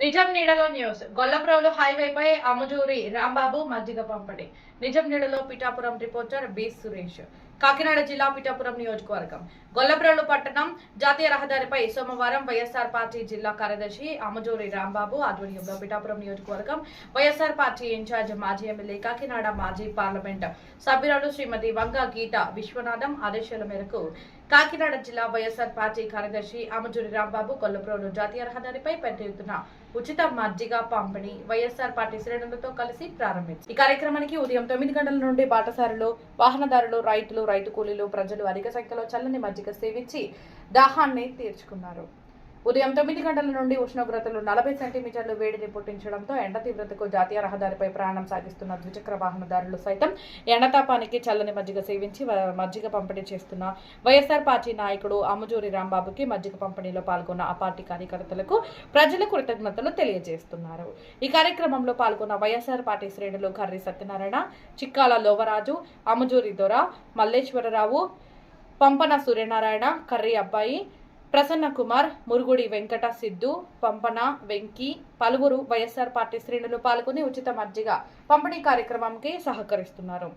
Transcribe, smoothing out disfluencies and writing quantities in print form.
నిజం నీడలో న్యూస్. గొల్లప్రోలు హైవేపై అమజూరి రాంబాబు మజ్జిగ పంపిణీ. నిజం నీడలో పిఠాపురం రిపోర్టర్ బి సురేష్. కాకినాడ జిల్లా పిఠాపురం నియోజకవర్గం గొల్లప్రోలు పట్టణం జాతీయ రహదారిపై సోమవారం వైఎస్ఆర్ పార్టీ జిల్లా కార్యదర్శి అమజూరి రాంబాబు ఆధ్వర్యంలో పిఠాపురం నియోజకవర్గం వైఎస్ఆర్ పార్టీ ఇన్ఛార్జ్ మాజీ ఎమ్మెల్యే కాకినాడ మాజీ పార్లమెంట్ సభ్యురాలు శ్రీమతి వంగ గీత విశ్వనాథం ఆదేశాల మేరకు కాకినాడ జిల్లా వైఎస్ఆర్ పార్టీ కార్యదర్శి అమజూరి రాంబాబు గొల్లప్రోలు జాతీయ రహదారిపై పెద్ద ఎత్తున ఉచిత మజ్జిగ పంపిణీ వైఎస్ఆర్ పార్టీ శ్రేణులతో కలిసి ప్రారంభించారు. ఈ కార్యక్రమానికి ఉదయం 9 గంటల నుండి బాటసారులు, వాహనదారులు, రైతులు, రైతు కూలీలు, ప్రజలు అధిక సంఖ్యలో చల్లని మజ్జిగ సేవించి దాహాన్ని తీర్చుకున్నారు. ఉదయం 9 గంటల నుండి ఉష్ణోగ్రతలు 40 సెంటీమీటర్లు వేడిని పుట్టించడంతో ఎండ తీవ్రతకు జాతీయ రహదారిపై ప్రయాణం సాగిస్తున్న ద్విచక్ర వాహనదారులు సైతం ఎండతాపానికి చల్లని మజ్జిగ సేవించి మజ్జిగ పంపిణీ చేస్తున్న వైఎస్ఆర్ పార్టీ నాయకుడు అమజూరి రాంబాబుకి మజ్జిగ పంపిణీలో పాల్గొన్న ఆ పార్టీ కార్యకర్తలకు ప్రజలు కృతజ్ఞతలు తెలియజేస్తున్నారు. ఈ కార్యక్రమంలో పాల్గొన్న వైఎస్ఆర్ పార్టీ శ్రేణులు కర్రి సత్యనారాయణ, చిక్కాల లోవరాజు, అమజూరి దొర, మల్లేశ్వరరావు, పంపన సూర్యనారాయణ, కర్రి అబ్బాయి, ప్రసన్న కుమార్, మురుగుడి వెంకట సిద్ధు, పంపన వెంకీ, పలువురు వైఎస్ఆర్ పార్టీ శ్రేణులు పాల్గొని ఉచిత మజ్జిగ పంపిణీ కార్యక్రమంకి సహకరిస్తున్నారు.